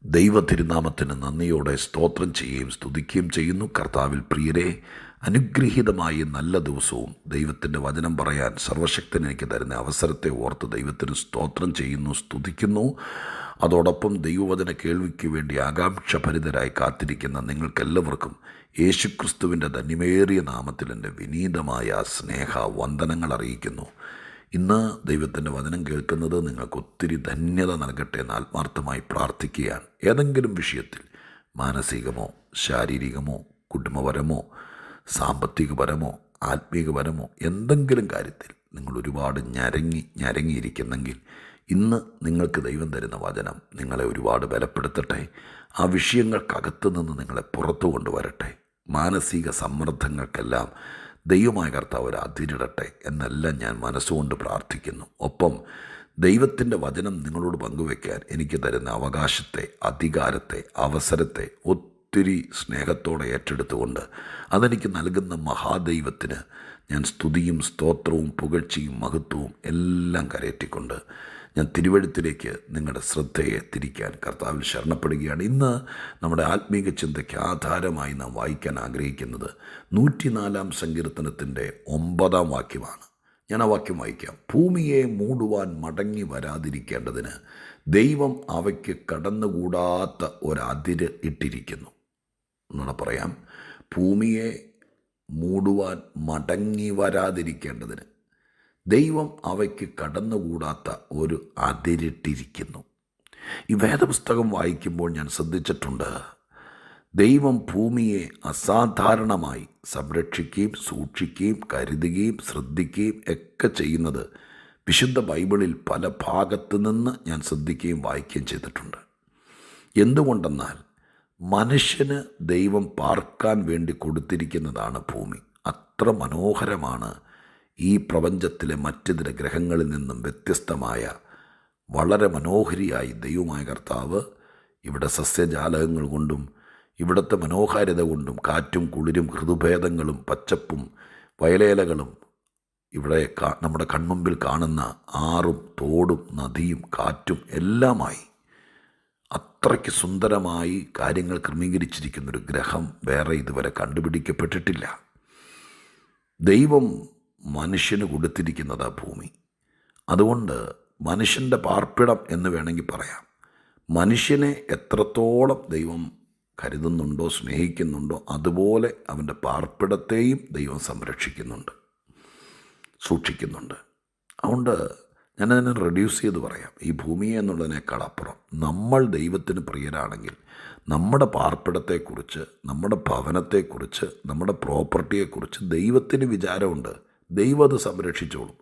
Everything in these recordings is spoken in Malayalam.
ദൈവ തിരുനാമത്തിന് നന്ദിയോടെ സ്തോത്രം ചെയ്യുകയും സ്തുതിക്കുകയും ചെയ്യുന്നു. കർത്താവിൽ പ്രിയരെ, അനുഗ്രഹീതമായ നല്ല ദിവസവും ദൈവത്തിൻ്റെ വചനം പറയാൻ സർവശക്തൻ എനിക്ക് തരുന്ന അവസരത്തെ ഓർത്ത് ദൈവത്തിന് സ്തോത്രം ചെയ്യുന്നു, സ്തുതിക്കുന്നു. അതോടൊപ്പം ദൈവവചന കേൾവിക്ക് വേണ്ടി ആകാംക്ഷഭരിതരായി കാത്തിരിക്കുന്ന നിങ്ങൾക്കെല്ലാവർക്കും യേശുക്രിസ്തുവിൻ്റെ ധന്യമേറിയ നാമത്തിൽ എൻ്റെ വിനീതമായ സ്നേഹ വന്ദനങ്ങൾ അറിയിക്കുന്നു. ഇന്ന് ദൈവത്തിൻ്റെ വചനം കേൾക്കുന്നത് നിങ്ങൾക്ക് ഒത്തിരി ധന്യത നൽകട്ടെ എന്ന് ആത്മാർത്ഥമായി പ്രാർത്ഥിക്കുകയാണ്. ഏതെങ്കിലും വിഷയത്തിൽ മാനസികമോ ശാരീരികമോ കുടുംബപരമോ സാമ്പത്തികപരമോ ആത്മീകപരമോ എന്തെങ്കിലും കാര്യത്തിൽ നിങ്ങൾ ഒരുപാട് ഞരങ്ങിയിരിക്കുന്നെങ്കിൽ ഇന്ന് നിങ്ങൾക്ക് ദൈവം തരുന്ന വചനം നിങ്ങളെ ഒരുപാട് ബലപ്പെടുത്തട്ടെ. ആ വിഷയങ്ങൾക്കകത്ത് നിന്ന് നിങ്ങളെ പുറത്തു കൊണ്ടുവരട്ടെ. മാനസിക സമ്മർദ്ദങ്ങൾക്കെല്ലാം ദൈവമായ കർത്താവ് ഒരു അതിരിടട്ടെ എന്നെല്ലാം ഞാൻ മനസ്സുകൊണ്ട് പ്രാർത്ഥിക്കുന്നു. ഒപ്പം ദൈവത്തിൻ്റെ വചനം നിങ്ങളോട് പങ്കുവയ്ക്കാൻ എനിക്ക് തരുന്ന അവകാശത്തെ, അധികാരത്തെ, അവസരത്തെ ഒത്തിരി സ്നേഹത്തോടെ ഏറ്റെടുത്തുകൊണ്ട് അതെനിക്ക് നൽകുന്ന മഹാദൈവത്തിന് ഞാൻ സ്തുതിയും സ്തോത്രവും പുകഴ്ചയും മഹത്വവും എല്ലാം കരയറ്റിക്കൊണ്ട് ഞാൻ തിരുവെഴുത്തിലേക്ക് നിങ്ങളുടെ ശ്രദ്ധയെ തിരിക്കാൻ കർത്താവിൽ ശരണപ്പെടുകയാണ്. ഇന്ന് നമ്മുടെ ആത്മീക ചിന്തയ്ക്ക് ആധാരമായി നാം വായിക്കാൻ ആഗ്രഹിക്കുന്നത് 104 സങ്കീർത്തനത്തിൻ്റെ 9 വാക്യമാണ്. ഞാൻ ആ വാക്യം വായിക്കാം. ഭൂമിയെ മൂടുവാൻ മടങ്ങി വരാതിരിക്കേണ്ടതിന് ദൈവം അവയ്ക്ക് കടന്നുകൂടാത്ത ഒരതിര് ഇട്ടിരിക്കുന്നു. എന്നാണ് പറയാം. ഭൂമിയെ മൂടുവാൻ മടങ്ങി വരാതിരിക്കേണ്ടതിന് ദൈവം അവയ്ക്ക് കടന്നുകൂടാത്ത ഒരു അതിരിട്ടിരിക്കുന്നു. ഈ വേദപുസ്തകം വായിക്കുമ്പോൾ ഞാൻ ശ്രദ്ധിച്ചിട്ടുണ്ട്, ദൈവം ഭൂമിയെ അസാധാരണമായി സംരക്ഷിക്കുകയും സൂക്ഷിക്കുകയും കരുതുകയും ശ്രദ്ധിക്കുകയും ഒക്കെ ചെയ്യുന്നത് വിശുദ്ധ ബൈബിളിൽ പല ഭാഗത്തു നിന്ന് ഞാൻ ശ്രദ്ധിക്കുകയും വായിക്കുകയും ചെയ്തിട്ടുണ്ട്. എന്തുകൊണ്ടെന്നാൽ മനുഷ്യന് ദൈവം പാർക്കാൻ വേണ്ടി കൊടുത്തിരിക്കുന്നതാണ് ഭൂമി. അത്ര മനോഹരമാണ്. ഈ പ്രപഞ്ചത്തിലെ മറ്റിതര ഗ്രഹങ്ങളിൽ നിന്നും വ്യത്യസ്തമായ വളരെ മനോഹരിയായി ദൈവമായ കർത്താവ് ഇവിടെ സസ്യജാലകങ്ങൾ കൊണ്ടും ഇവിടുത്തെ മനോഹാരിത കൊണ്ടും കാറ്റും കുളിരും ഋതുഭേദങ്ങളും പച്ചപ്പും വയലേലകളും ഇവിടെ നമ്മുടെ കൺമുമ്പിൽ കാണുന്ന ആറും തോടും നദിയും കാറ്റും എല്ലാമായി അത്രയ്ക്ക് സുന്ദരമായി കാര്യങ്ങൾ ക്രമീകരിച്ചിരിക്കുന്നൊരു ഗ്രഹം വേറെ ഇതുവരെ കണ്ടുപിടിക്കപ്പെട്ടിട്ടില്ല. ദൈവം മനുഷ്യന് കൊടുത്തിരിക്കുന്നത് ഭൂമി. അതുകൊണ്ട് മനുഷ്യൻ്റെ പാർപ്പിടം എന്ന് വേണമെങ്കിൽ പറയാം. മനുഷ്യനെ എത്രത്തോളം ദൈവം കരുതുന്നുണ്ടോ സ്നേഹിക്കുന്നുണ്ടോ അതുപോലെ അവൻ്റെ പാർപ്പിടത്തെയും ദൈവം സംരക്ഷിക്കുന്നുണ്ട്, സൂക്ഷിക്കുന്നുണ്ട്. അതുകൊണ്ട് ഞാനതിനെ റെഡ്യൂസ് ചെയ്ത് പറയാം. ഈ ഭൂമിയെ എന്നുള്ളതിനേക്കാൾ അപ്പുറം നമ്മൾ ദൈവത്തിന് പ്രിയരാണെങ്കിൽ നമ്മുടെ പാർപ്പിടത്തെക്കുറിച്ച്, നമ്മുടെ ഭവനത്തെക്കുറിച്ച്, നമ്മുടെ പ്രോപ്പർട്ടിയെക്കുറിച്ച് ദൈവത്തിന് വിചാരമുണ്ട്. ദൈവം അത് സംരക്ഷിച്ചോളും.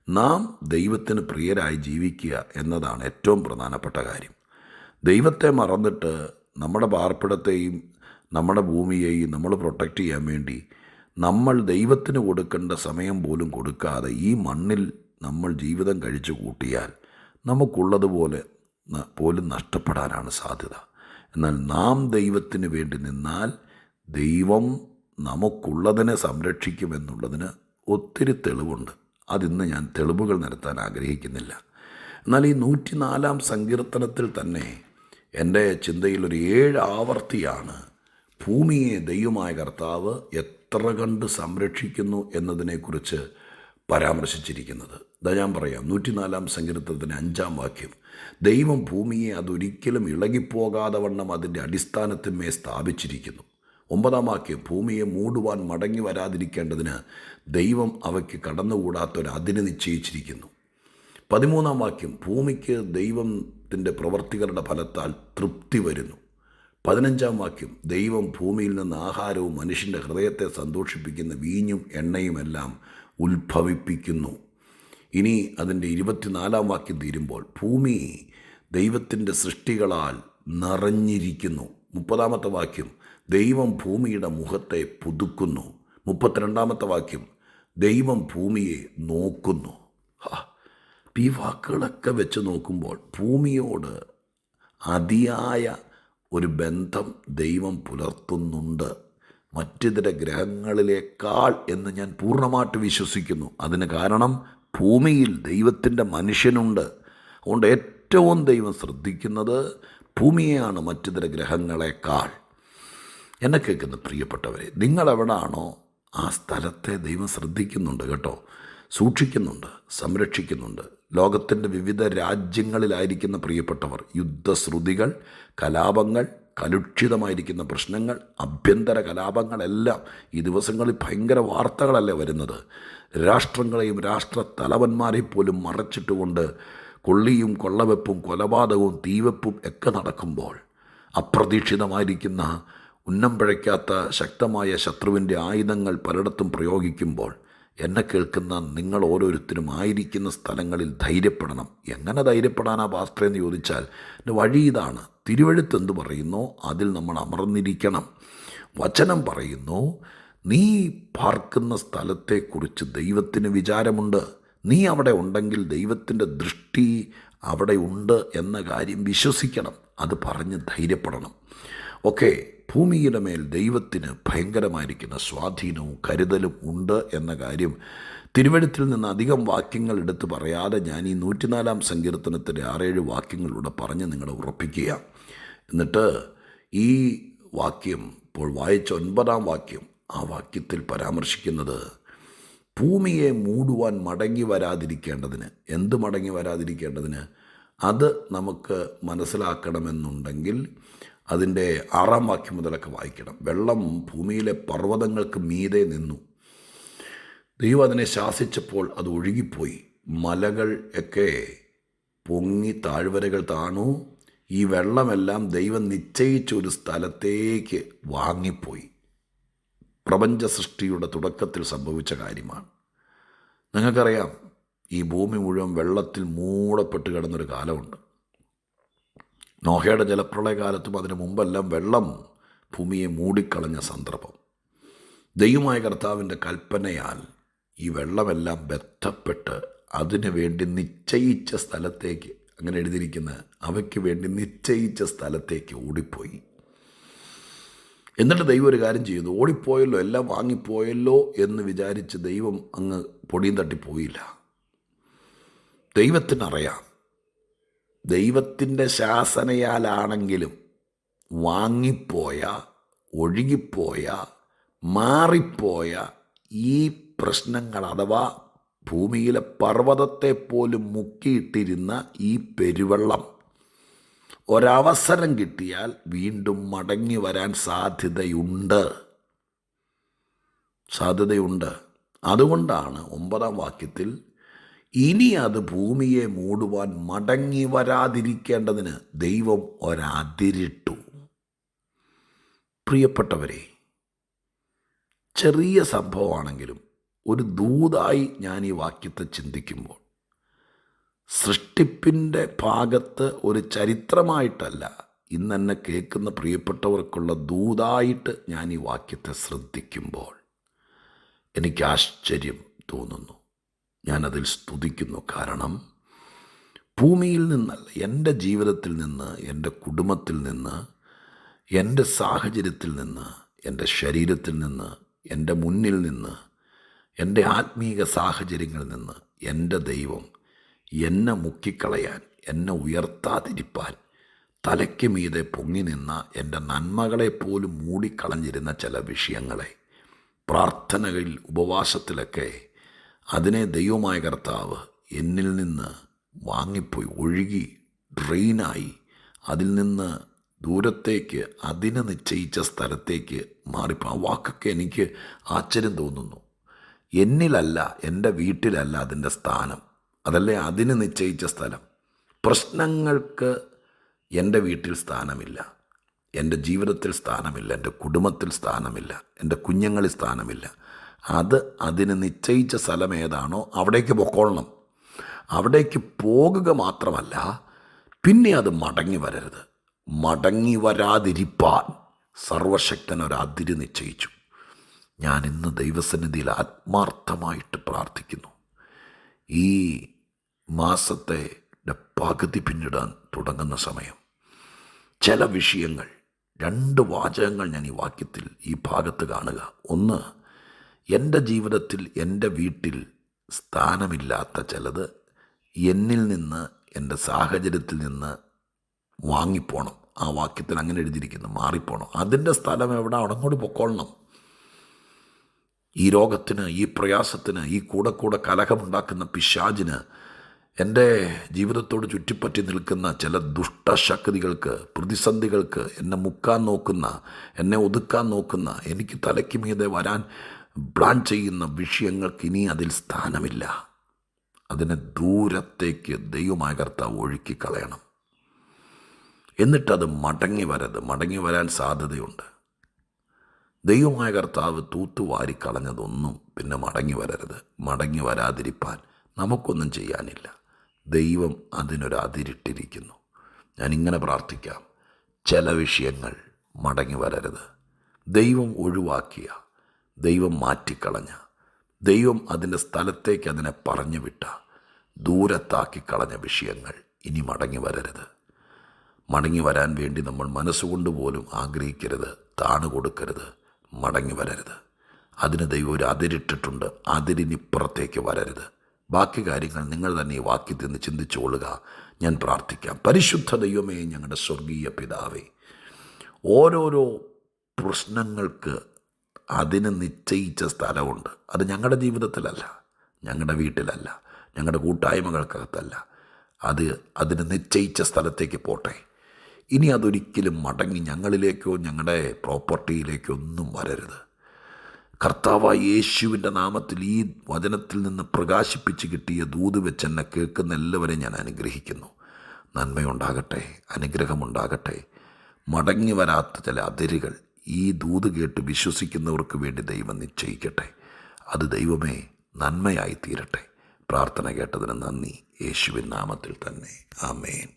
നാം ദൈവത്തിന് പ്രിയരായി ജീവിക്കുക എന്നതാണ് ഏറ്റവും പ്രധാനപ്പെട്ട കാര്യം. ദൈവത്തെ മറന്നിട്ട് നമ്മുടെ പാർപ്പിടത്തെയും നമ്മുടെ ഭൂമിയെയും നമ്മൾ പ്രൊട്ടക്റ്റ് ചെയ്യാൻ വേണ്ടി നമ്മൾ ദൈവത്തിന് കൊടുക്കേണ്ട സമയം പോലും കൊടുക്കാതെ ഈ മണ്ണിൽ നമ്മൾ ജീവിതം കഴിച്ചു കൂട്ടിയാൽ നമുക്കുള്ളതുപോലെ പോലും നഷ്ടപ്പെടാനാണ് സാധ്യത. എന്നാൽ നാം ദൈവത്തിന് വേണ്ടി നിന്നാൽ ദൈവം നമുക്കുള്ളതിനെ സംരക്ഷിക്കുമെന്നുള്ളതിന് ഒത്തിരി തെളിവുണ്ട്. അതിന്ന് ഞാൻ തെളിവുകൾ നിരത്താൻ ആഗ്രഹിക്കുന്നില്ല. എന്നാൽ ഈ 104 സങ്കീർത്തനത്തിൽ തന്നെ എൻ്റെ ചിന്തയിൽ ഒരു 7 ആവർത്തിയാണ് ഭൂമിയെ ദൈവമായ കർത്താവ് എത്ര കണ്ട് സംരക്ഷിക്കുന്നു എന്നതിനെക്കുറിച്ച് പരാമർശിച്ചിരിക്കുന്നത്. ഇതാ ഞാൻ പറയാം. 104 സങ്കീർത്തനത്തിൻ്റെ 5 വാക്യം. ദൈവം ഭൂമിയെ അതൊരിക്കലും ഇളകിപ്പോകാതെ വണ്ണം അതിൻ്റെ അടിസ്ഥാനത്തിന്മേൽ സ്ഥാപിച്ചിരിക്കുന്നു. 9 വാക്യം. ഭൂമിയെ മൂടുവാൻ മടങ്ങി വരാതിരിക്കേണ്ടതിന് ദൈവം അവയ്ക്ക് കടന്നുകൂടാത്തൊരതിന് നിശ്ചയിച്ചിരിക്കുന്നു. 13 വാക്യം. ഭൂമിക്ക് ദൈവത്തിൻ്റെ പ്രവർത്തികളുടെ ഫലത്താൽ തൃപ്തി വരുന്നു. 15 വാക്യം. ദൈവം ഭൂമിയിൽ നിന്ന് ആഹാരവും മനുഷ്യൻ്റെ ഹൃദയത്തെ സന്തോഷിപ്പിക്കുന്ന വീഞ്ഞും എണ്ണയുമെല്ലാം ഉത്ഭവിപ്പിക്കുന്നു. ഇനി അതിൻ്റെ 24 വാക്യം തീരുമ്പോൾ ഭൂമി ദൈവത്തിൻ്റെ സൃഷ്ടികളാൽ നിറഞ്ഞിരിക്കുന്നു. 30 വാക്യം. ദൈവം ഭൂമിയുടെ മുഖത്തെ പുതുക്കുന്നു. 32 വാക്യം. ദൈവം ഭൂമിയെ നോക്കുന്നു. ഈ വാക്കുകളൊക്കെ വെച്ച് നോക്കുമ്പോൾ ഭൂമിയോട് അതിയായ ഒരു ബന്ധം ദൈവം പുലർത്തുന്നുണ്ട്, മറ്റിതര ഗ്രഹങ്ങളിലേക്കാൾ എന്ന് ഞാൻ പൂർണ്ണമായിട്ട് വിശ്വസിക്കുന്നു. അതിന് കാരണം ഭൂമിയിൽ ദൈവത്തിൻ്റെ മനുഷ്യനുണ്ട്. അതുകൊണ്ട് ഏറ്റവും ദൈവം ശ്രദ്ധിക്കുന്നത് ഭൂമിയെയാണ് മറ്റിതര ഗ്രഹങ്ങളെക്കാൾ. എന്നെ കേൾക്കുന്ന പ്രിയപ്പെട്ടവരെ, നിങ്ങളെവിടാണോ ആ സ്ഥലത്തെ ദൈവം ശ്രദ്ധിക്കുന്നുണ്ട് കേട്ടോ, സൂക്ഷിക്കുന്നുണ്ട്, സംരക്ഷിക്കുന്നുണ്ട്. ലോകത്തിൻ്റെ വിവിധ രാജ്യങ്ങളിലായിരിക്കുന്ന പ്രിയപ്പെട്ടവർ, യുദ്ധശ്രുതികൾ, കലാപങ്ങൾ, കലുഷിതമായിരിക്കുന്ന പ്രശ്നങ്ങൾ, ആഭ്യന്തര കലാപങ്ങളെല്ലാം ഈ ദിവസങ്ങളിൽ ഭയങ്കര വാർത്തകളല്ലേ വരുന്നത്. രാഷ്ട്രങ്ങളെയും രാഷ്ട്രത്തലവന്മാരെയും പോലും മറച്ചിട്ടുകൊണ്ട് കൊള്ളിയും കൊള്ളവെപ്പും കൊലപാതകവും തീവെപ്പും ഒക്കെ നടക്കുമ്പോൾ, അപ്രതീക്ഷിതമായിരിക്കുന്ന ഉന്നം പിഴയ്ക്കാത്ത ശക്തമായ ശത്രുവിൻ്റെ ആയുധങ്ങൾ പലയിടത്തും പ്രയോഗിക്കുമ്പോൾ, എന്നെ കേൾക്കുന്ന നിങ്ങൾ ഓരോരുത്തരും ആയിരിക്കുന്ന സ്ഥലങ്ങളിൽ ധൈര്യപ്പെടണം. എങ്ങനെ ധൈര്യപ്പെടാനാ പാസ്റ്ററേ എന്ന് ചോദിച്ചാൽ, എൻ്റെ വഴി ഇതാണ്. തിരുവെഴുത്ത് എന്ത് പറയുന്നോ അതിൽ നമ്മൾ അമർന്നിരിക്കണം. വചനം പറയുന്നു, നീ പാർക്കുന്ന സ്ഥലത്തെക്കുറിച്ച് ദൈവത്തിന് വിചാരമുണ്ട്. നീ അവിടെ ഉണ്ടെങ്കിൽ ദൈവത്തിൻ്റെ ദൃഷ്ടി അവിടെ ഉണ്ട് എന്ന കാര്യം വിശ്വസിക്കണം. അത് പറഞ്ഞ് ധൈര്യപ്പെടണം. ഓക്കെ, ഭൂമിയുടെ മേൽ ദൈവത്തിന് ഭയങ്കരമായിരിക്കുന്ന സ്വാധീനവും കരുതലും ഉണ്ട് എന്ന കാര്യം തിരുവെഴുത്തിൽ നിന്ന് അധികം വാക്യങ്ങൾ എടുത്ത് പറയാതെ ഞാൻ ഈ 104 സങ്കീർത്തനത്തിൻ്റെ 6-7 വാക്യങ്ങളിലൂടെ പറഞ്ഞ് നിങ്ങളെ ഉറപ്പിക്കുക. എന്നിട്ട് ഈ വാക്യം ഇപ്പോൾ വായിച്ച 9-ാം വാക്യം, ആ വാക്യത്തിൽ പരാമർശിക്കുന്നത് ഭൂമിയെ മൂടുവാൻ മടങ്ങി വരാതിരിക്കേണ്ടതിന്. എന്ത് മടങ്ങി വരാതിരിക്കേണ്ടതിന്? അത് നമുക്ക് മനസ്സിലാക്കണമെന്നുണ്ടെങ്കിൽ അതിൻ്റെ 6-ാം വാക്യം മുതലൊക്കെ വായിക്കണം. വെള്ളം ഭൂമിയിലെ പർവ്വതങ്ങൾക്ക് മീതെ നിന്നു. ദൈവം അതിനെ ശാസിച്ചപ്പോൾ അത് ഒഴുകിപ്പോയി. മലകൾ ഒക്കെ പൊങ്ങി, താഴ്വരകൾ താണു. ഈ വെള്ളമെല്ലാം ദൈവം നിശ്ചയിച്ച ഒരു സ്ഥലത്തേക്ക് വാങ്ങിപ്പോയി. പ്രപഞ്ച സൃഷ്ടിയുടെ തുടക്കത്തിൽ സംഭവിച്ച കാര്യമാണ്. നിങ്ങൾക്കറിയാം, ഈ ഭൂമി മുഴുവൻ വെള്ളത്തിൽ മൂടപ്പെട്ട് കിടന്നൊരു കാലമുണ്ട്. നോഹയുടെ ജലപ്രളയ കാലത്തും അതിനു മുമ്പെല്ലാം വെള്ളം ഭൂമിയെ മൂടിക്കളഞ്ഞ സന്ദർഭം. ദൈവമായ കർത്താവിൻ്റെ കൽപ്പനയാൽ ഈ വെള്ളമെല്ലാം ബന്ധപ്പെട്ട് അതിനു വേണ്ടി നിശ്ചയിച്ച സ്ഥലത്തേക്ക്, അങ്ങനെ എഴുതിയിരിക്കുന്ന അവയ്ക്ക് വേണ്ടി നിശ്ചയിച്ച സ്ഥലത്തേക്ക് ഓടിപ്പോയി. എന്നിട്ട് ദൈവം ഒരു കാര്യം ചെയ്തു. ഓടിപ്പോയല്ലോ, എല്ലാം വാങ്ങിപ്പോയല്ലോ എന്ന് വിചാരിച്ച് ദൈവം അങ്ങ് പൊടിയും തട്ടിപ്പോയില്ല. ദൈവത്തിനറിയാം, ദൈവത്തിൻ്റെ ശാസനയാലാണെങ്കിലും വാങ്ങിപ്പോയ, ഒഴുകിപ്പോയ, മാറിപ്പോയ ഈ പ്രശ്നങ്ങൾ, അഥവാ ഭൂമിയിലെ പർവ്വതത്തെ പോലും മുക്കിയിട്ടിരുന്ന ഈ പെരുവെള്ളം ഒരവസരം കിട്ടിയാൽ വീണ്ടും മടങ്ങി വരാൻ സാധ്യതയുണ്ട്. അതുകൊണ്ടാണ് 9-ാം വാക്യത്തിൽ ഇനി അത് ഭൂമിയെ മൂടുവാൻ മടങ്ങി വരാതിരിക്കേണ്ടതിന് ദൈവം ഒരതിരിട്ടു. പ്രിയപ്പെട്ടവരെ, ചെറിയ സംഭവമാണെങ്കിലും ഒരു ദൂതായി ഞാൻ ഈ വാക്യത്തെ ചിന്തിക്കുമ്പോൾ, സൃഷ്ടിപ്പിൻ്റെ ഭാഗത്ത് ഒരു ചരിത്രമായിട്ടല്ല, ഇന്നെന്നെ കേൾക്കുന്ന പ്രിയപ്പെട്ടവർക്കുള്ള ദൂതായിട്ട് ഞാൻ ഈ വാക്യത്തെ ശ്രദ്ധിക്കുമ്പോൾ എനിക്ക് ആശ്ചര്യം തോന്നുന്നു. ഞാനതിൽ സ്തുതിക്കുന്നു. കാരണം ഭൂമിയിൽ നിന്നല്ല, എൻ്റെ ജീവിതത്തിൽ നിന്ന്, എൻ്റെ കുടുംബത്തിൽ നിന്ന്, എൻ്റെ സാഹചര്യത്തിൽ നിന്ന്, എൻ്റെ ശരീരത്തിൽ നിന്ന്, എൻ്റെ മുന്നിൽ നിന്ന്, എൻ്റെ ആത്മീക സാഹചര്യങ്ങളിൽ നിന്ന് എൻ്റെ ദൈവം എന്നെ മുക്കിക്കളയാൻ, എന്നെ ഉയർത്താതിരിപ്പാൻ, തലയ്ക്ക് മീതെ പൊങ്ങി നിന്ന എൻ്റെ നന്മകളെപ്പോലും മൂടിക്കളഞ്ഞിരുന്ന ചില വിഷയങ്ങളെ പ്രാർത്ഥനകളിൽ, ഉപവാസത്തിലൊക്കെ അതിനെ ദൈവമായ കർത്താവ് എന്നിൽ നിന്ന് വാങ്ങിപ്പോയി, ഒഴുകി ഡ്രെയിനായി, അതിൽ നിന്ന് ദൂരത്തേക്ക്, അതിന് നിശ്ചയിച്ച സ്ഥലത്തേക്ക് മാറിപ്പോൾ. ആ വാക്കൊക്കെ എനിക്ക് ആശ്ചര്യം തോന്നുന്നു. എന്നിലല്ല, എൻ്റെ വീട്ടിലല്ല അതിൻ്റെ സ്ഥാനം, അതല്ലേ അതിന് നിശ്ചയിച്ച സ്ഥലം. പ്രശ്നങ്ങൾക്ക് എൻ്റെ വീട്ടിൽ സ്ഥാനമില്ല, എൻ്റെ ജീവിതത്തിൽ സ്ഥാനമില്ല, എൻ്റെ കുടുംബത്തിൽ സ്ഥാനമില്ല, എൻ്റെ കുഞ്ഞുങ്ങളിൽ സ്ഥാനമില്ല. അതിന് നിശ്ചയിച്ച സ്ഥലം ഏതാണോ അവിടേക്ക് പൊക്കോളണം. അവിടേക്ക് പോകുക മാത്രമല്ല, പിന്നെ അത് മടങ്ങി വരരുത്. മടങ്ങി വരാതിരിപ്പാൻ സർവശക്തൻ ഒരതിര് നിശ്ചയിച്ചു. ഞാൻ ഇന്ന് ദൈവസന്നിധിയിൽ ആത്മാർത്ഥമായിട്ട് പ്രാർത്ഥിക്കുന്നു. ഈ മാസത്തെ പകുതി പിന്നിടാൻ തുടങ്ങുന്ന സമയം ചില വിഷയങ്ങൾ, 2 വാചകങ്ങൾ ഞാൻ ഈ വാക്യത്തിൽ, ഈ ഭാഗത്ത് കാണുക. ഒന്ന്, എൻ്റെ ജീവിതത്തിൽ, എൻ്റെ വീട്ടിൽ സ്ഥാനമില്ലാത്ത ചിലത് എന്നിൽ നിന്ന്, എൻ്റെ സാഹചര്യത്തിൽ നിന്ന് വാങ്ങിപ്പോണം. ആ വാക്യത്തിൽ അങ്ങനെ എഴുതിയിരിക്കുന്നു, മാറിപ്പോണം. അതിൻ്റെ സ്ഥലം എവിടെ, അങ്ങോട്ട് പൊക്കോളണം. ഈ രോഗത്തിന്, ഈ പ്രയാസത്തിന്, ഈ കൂടെ കലഹമുണ്ടാക്കുന്ന പിശാചിന്, എൻ്റെ ജീവിതത്തോട് ചുറ്റിപ്പറ്റി നിൽക്കുന്ന ചില ദുഷ്ടശക്തികൾക്ക്, പ്രതിസന്ധികൾക്ക്, എന്നെ മുക്കാൻ നോക്കുന്ന, എന്നെ ഒതുക്കാൻ നോക്കുന്ന, എനിക്ക് തലയ്ക്ക് മീതെ വരാൻ പ്ലാൻ ചെയ്യുന്ന വിഷയങ്ങൾക്ക് ഇനി അതിൽ സ്ഥാനമില്ല. അതിനെ ദൂരത്തേക്ക് ദൈവമായ കർത്താവ് ഒഴുക്കിക്കളയണം. എന്നിട്ടത് മടങ്ങി വരാൻ സാധ്യതയുണ്ട്. ദൈവമായ കർത്താവ് തൂത്തുവാരിക്കളഞ്ഞതൊന്നും പിന്നെ മടങ്ങി വരാതിരിപ്പാൻ നമുക്കൊന്നും ചെയ്യാനില്ല. ദൈവം അതിനൊരു അതിരിട്ടിരിക്കുന്നു. ഞാനിങ്ങനെ പ്രാർത്ഥിക്കാം, ചില വിഷയങ്ങൾ മടങ്ങി വരരുത്. ദൈവം ഒഴിവാക്കിയ, ദൈവം മാറ്റിക്കളഞ്ഞ, ദൈവം അതിൻ്റെ സ്ഥലത്തേക്ക് അതിനെ പറഞ്ഞു വിട്ട, ദൂരത്താക്കിക്കളഞ്ഞ വിഷയങ്ങൾ ഇനി മടങ്ങി വരരുത്. മടങ്ങി വരാൻ വേണ്ടി നമ്മൾ മനസ്സുകൊണ്ട് പോലും ആഗ്രഹിക്കരുത്, താണുകൊടുക്കരുത്, മടങ്ങി വരരുത്. അതിന് ദൈവം ഒരു അതിരിട്ടിട്ടുണ്ട്. അതിരിനിപ്പുറത്തേക്ക് വരരുത്. ബാക്കി കാര്യങ്ങൾ നിങ്ങൾ തന്നെ ഈ വാക്യത്തിൽ നിന്ന് ചിന്തിച്ചുകൊള്ളുക. ഞാൻ പ്രാർത്ഥിക്കാം. പരിശുദ്ധ ദൈവമേ, ഞങ്ങളുടെ സ്വർഗീയ പിതാവേ, ഓരോരോ പ്രശ്നങ്ങൾക്ക് അതിന് നിശ്ചയിച്ച സ്ഥലമുണ്ട്. അത് ഞങ്ങളുടെ ജീവിതത്തിലല്ല, ഞങ്ങളുടെ വീട്ടിലല്ല, ഞങ്ങളുടെ കൂട്ടായ്മകൾക്കകത്തല്ല. അതിന് നിശ്ചയിച്ച സ്ഥലത്തേക്ക് പോട്ടെ. ഇനി അതൊരിക്കലും മടങ്ങി ഞങ്ങളിലേക്കോ ഞങ്ങളുടെ പ്രോപ്പർട്ടിയിലേക്കോ ഒന്നും വരരുത്. കർത്താവായ യേശുവിൻ്റെ നാമത്തിൽ ഈ വചനത്തിൽ നിന്ന് പ്രകാശിപ്പിച്ച് കിട്ടിയ ദൂത് വെച്ച് എന്നെ കേൾക്കുന്ന എല്ലാവരെയും ഞാൻ അനുഗ്രഹിക്കുന്നു. നന്മയുണ്ടാകട്ടെ, അനുഗ്രഹമുണ്ടാകട്ടെ. മടങ്ങി വരാത്ത ചില അതിരുകൾ ഈ ദൂത് കേട്ട് വിശ്വസിക്കുന്നവർക്ക് വേണ്ടി ദൈവം നിശ്ചയിക്കട്ടെ. അത് ദൈവമേ നന്മയായി തീരട്ടെ. പ്രാർത്ഥന കേട്ടതിന് നന്ദി. യേശുവിൻ നാമത്തിൽ തന്നെ. ആമേൻ.